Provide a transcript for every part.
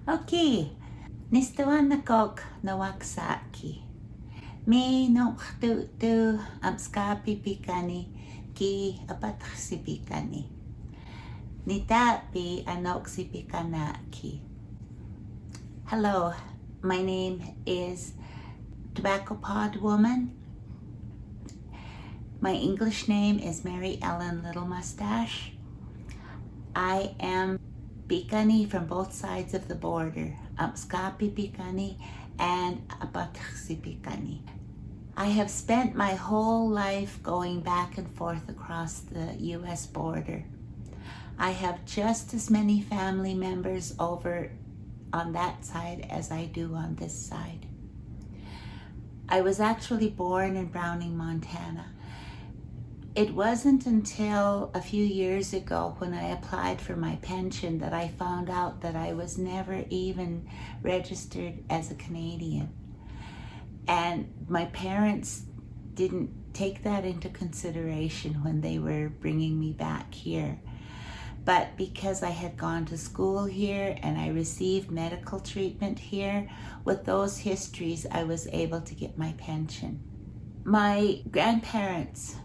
Okay, Nistawanakok Nawaksaaki. Me no tu amskapi pikani ki apatrisi pikani. Nitapi anoksi pikanaki. Hello, my name is Tobacco Pod Woman. My English name is Mary Ellen Little Moustache. I am Pikani from both sides of the border, Amskapi Pikani and Abatrisi Pikani. I have spent my whole life going back and forth across the US border. I have just as many family members over on that side as I do on this side. I was actually born in Browning, Montana. It wasn't until a few years ago when I applied for my pension that I found out that I was never even registered as a Canadian. And my parents didn't take that into consideration when they were bringing me back here. But because I had gone to school here and I received medical treatment here, with those histories, I was able to get my pension. My grandparents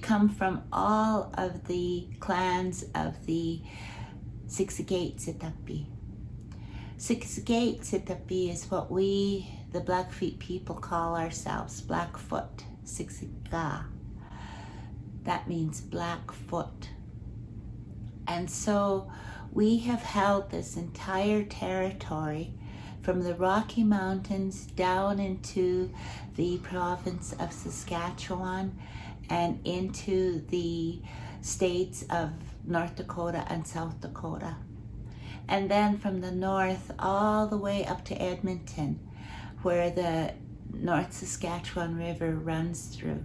come from all of the clans of the Siksikaitsitapi. Siksikaitsitapi is what we, the Blackfeet people, call ourselves, Blackfoot, Siksika. That means Blackfoot. And so we have held this entire territory from the Rocky Mountains down into the province of Saskatchewan and into the states of North Dakota and South Dakota. And then from the north all the way up to Edmonton, where the North Saskatchewan River runs through.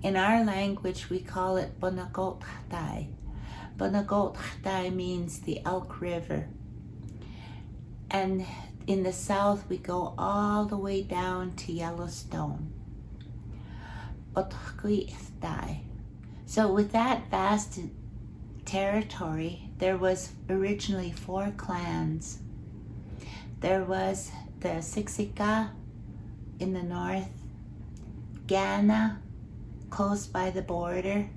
In our language, we call it Bunagotchtai. Bunagotchtai means the Elk River. And in the south, we go all the way down to Yellowstone. So with that vast territory, there was originally 4 clans. There was the Siksika in the north, Gana close by the border,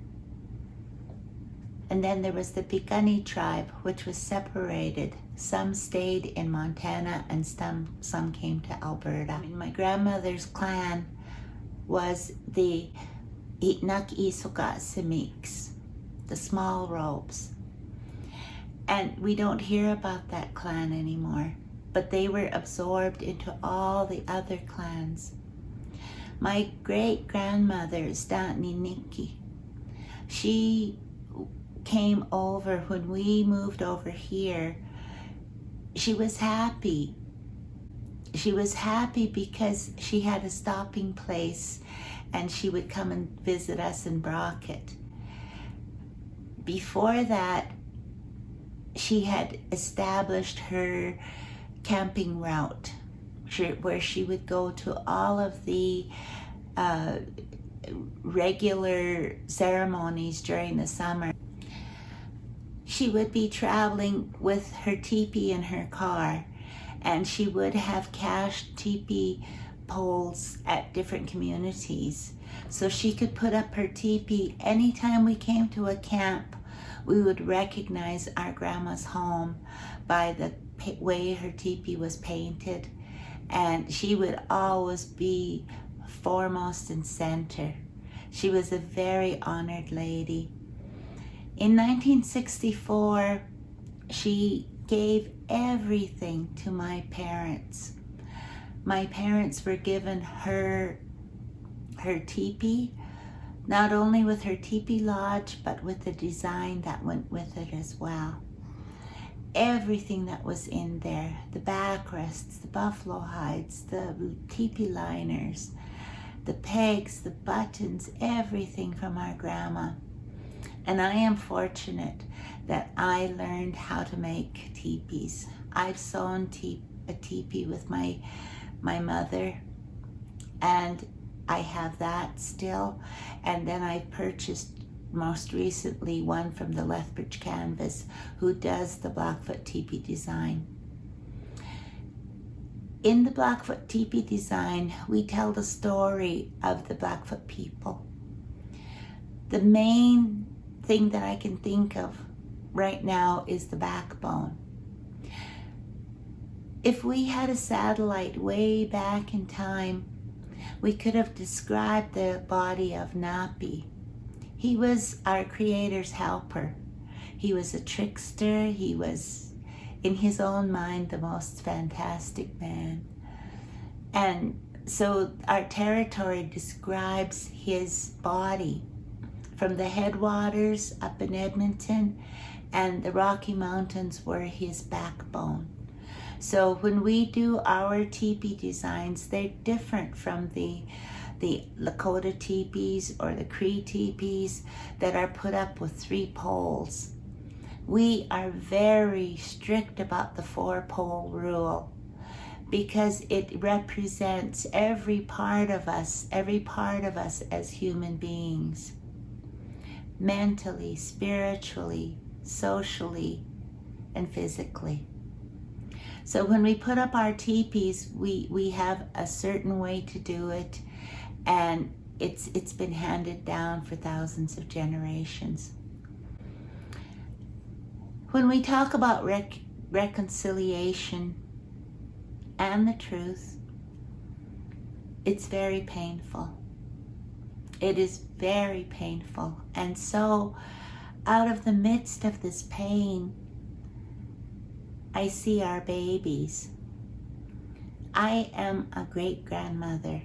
and then there was the Pikani tribe, which was separated. Some stayed in Montana and some came to Alberta. My grandmother's clan was the Itnak-Isuka-Simiks, the small robes. And we don't hear about that clan anymore, but they were absorbed into all the other clans. My great-grandmother, Statni Nikki, she came over when we moved over here. She was happy. She was happy because she had a stopping place and she would come and visit us in Brockett. Before that, she had established her camping route where she would go to all of the regular ceremonies during the summer. She would be traveling with her teepee in her car, and she would have cached teepee poles at different communities. So she could put up her teepee. Anytime we came to a camp, we would recognize our grandma's home by the way her teepee was painted, and she would always be foremost and center. She was a very honored lady. In 1964, she gave everything to my parents. My parents were given her teepee, not only with her teepee lodge, but with the design that went with it as well. Everything that was in there, the backrests, the buffalo hides, the teepee liners, the pegs, the buttons, everything from our grandma. And I am fortunate that I learned how to make teepees. I've sewn a teepee with my mother, and I have that still. And then I purchased most recently one from the Lethbridge Canvas, who does the Blackfoot teepee design. In the Blackfoot teepee design, we tell the story of the Blackfoot people. The main thing that I can think of right now is the backbone. If we had a satellite way back in time, we could have described the body of Napi. He was our Creator's helper. He was a trickster. He was, in his own mind, the most fantastic man. And so our territory describes his body from the headwaters up in Edmonton, and the Rocky Mountains were his backbone. So when we do our teepee designs, they're different from the Lakota teepees or the Cree teepees that are put up with 3 poles. We are very strict about the 4-pole rule because it represents every part of us as human beings, mentally, spiritually, socially, and physically. So when we put up our teepees, we have a certain way to do it, and it's been handed down for thousands of generations. When we talk about reconciliation and the truth, it's very painful. It is very painful. And so out of the midst of this pain, I see our babies. I am a great-grandmother.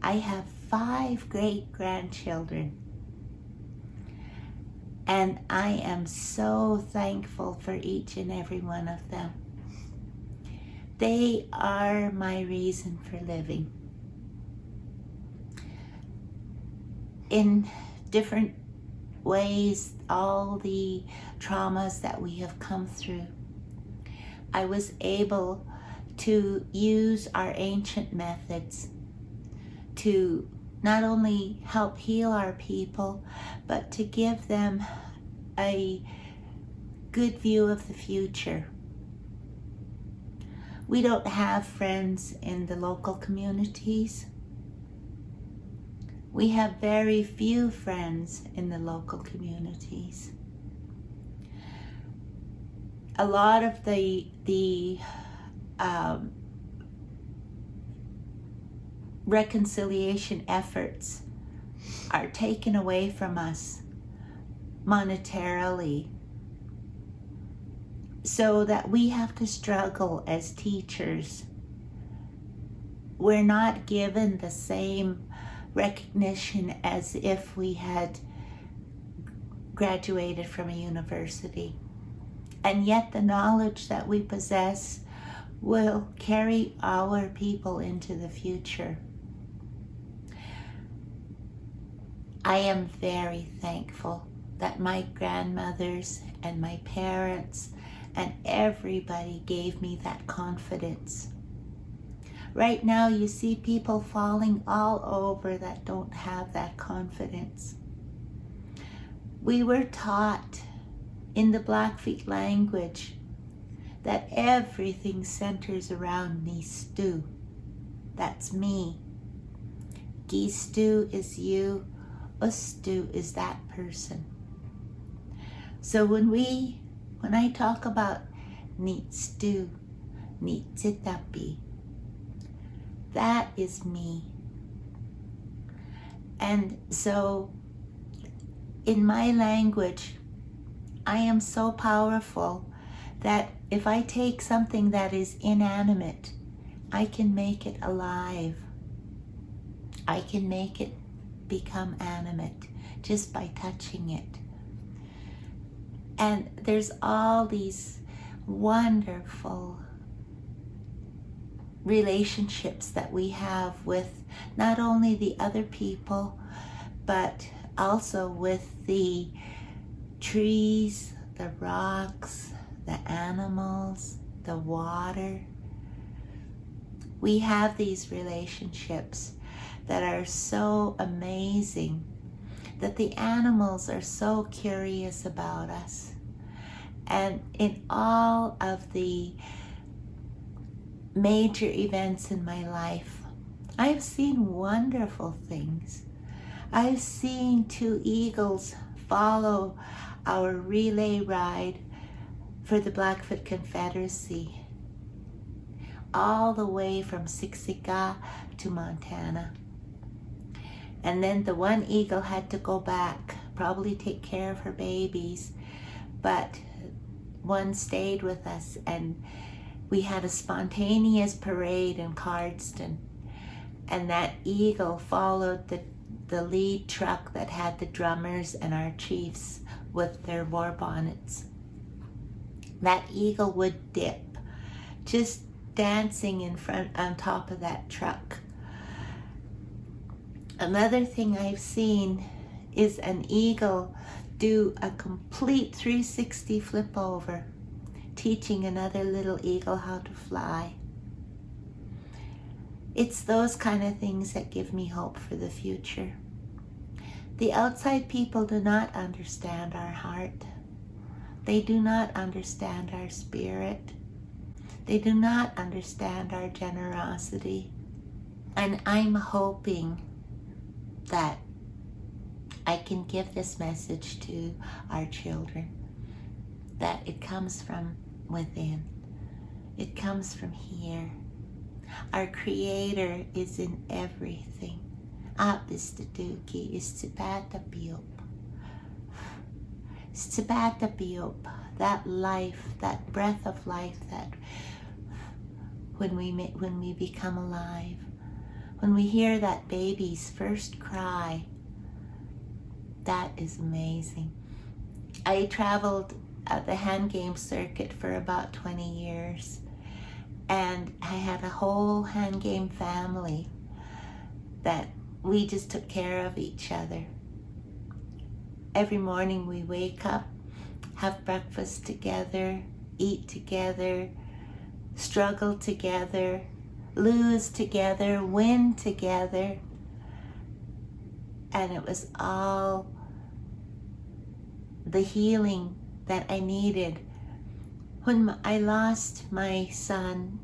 I have 5 great-grandchildren. And I am so thankful for each and every one of them. They are my reason for living. In different ways, all the traumas that we have come through, I was able to use our ancient methods to not only help heal our people, but to give them a good view of the future. We don't have friends in the local communities. We have very few friends in the local communities. A lot of the reconciliation efforts are taken away from us monetarily, so that we have to struggle as teachers. We're not given the same recognition as if we had graduated from a university. And yet the knowledge that we possess will carry our people into the future. I am very thankful that my grandmothers and my parents and everybody gave me that confidence. Right now you see people falling all over that don't have that confidence. We were taught in the Blackfeet language that everything centers around Nistu. That's me. Gistu is you. Ustu is that person. So when I talk about Nitstu, Nitsitapi, that is me. And so in my language, I am so powerful that if I take something that is inanimate, I can make it alive. I can make it become animate just by touching it. And there's all these wonderful relationships that we have with not only the other people, but also with the trees, the rocks, the animals, the water. We have these relationships that are so amazing that the animals are so curious about us. And in all of the major events in my life. I've seen wonderful things. I've seen 2 eagles follow our relay ride for the Blackfoot Confederacy, all the way from Siksika to Montana. And then the one eagle had to go back, probably take care of her babies, but one stayed with us, and we had a spontaneous parade in Cardston, and that eagle followed the lead truck that had the drummers and our chiefs with their war bonnets. That eagle would dip, just dancing in front on top of that truck. Another thing I've seen is an eagle do a complete 360 flip over, teaching another little eagle how to fly. It's those kind of things that give me hope for the future. The outside people do not understand our heart. They do not understand our spirit. They do not understand our generosity. And I'm hoping that I can give this message to our children, that it comes from within. It comes from here. Our Creator is in everything. Apistaduki istipatapiop. Istipatapiop. That life, that breath of life, that when we become alive, when we hear that baby's first cry, that is amazing. I traveled at the hand game circuit for about 20 years, and I had a whole hand game family that we just took care of each other. Every morning we wake up, have breakfast together, eat together, struggle together, lose together, win together. And it was all the healing that I needed. When I lost my son,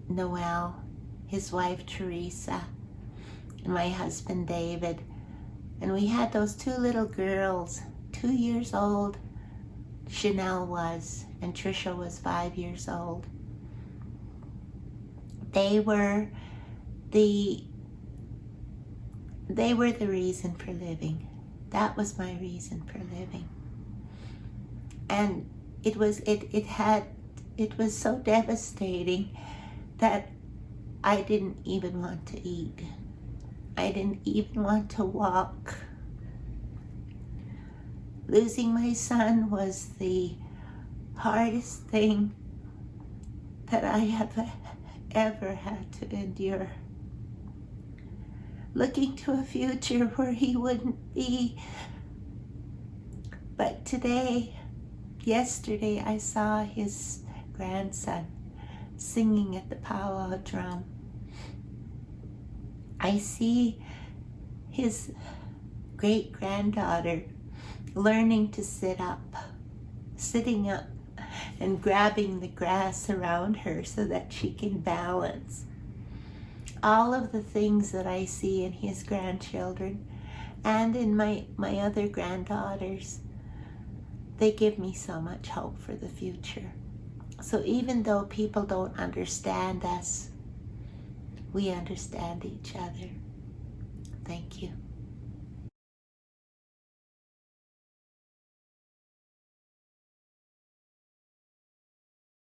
Noel, his wife, Teresa, and my husband, David, and we had those 2 little girls, 2 years old, Chanel was, and Trisha was 5 years old. They were the reason for living. That was my reason for living. And it was so devastating that I didn't even want to eat. I didn't even want to walk. Losing my son was the hardest thing that I have ever had to endure. Looking to a future where he wouldn't be. But yesterday, I saw his grandson singing at the powwow drum. I see his great-granddaughter learning to sitting up and grabbing the grass around her so that she can balance. All of the things that I see in his grandchildren and in my other granddaughters, they give me so much hope for the future. So even though people don't understand us, we understand each other. Thank you.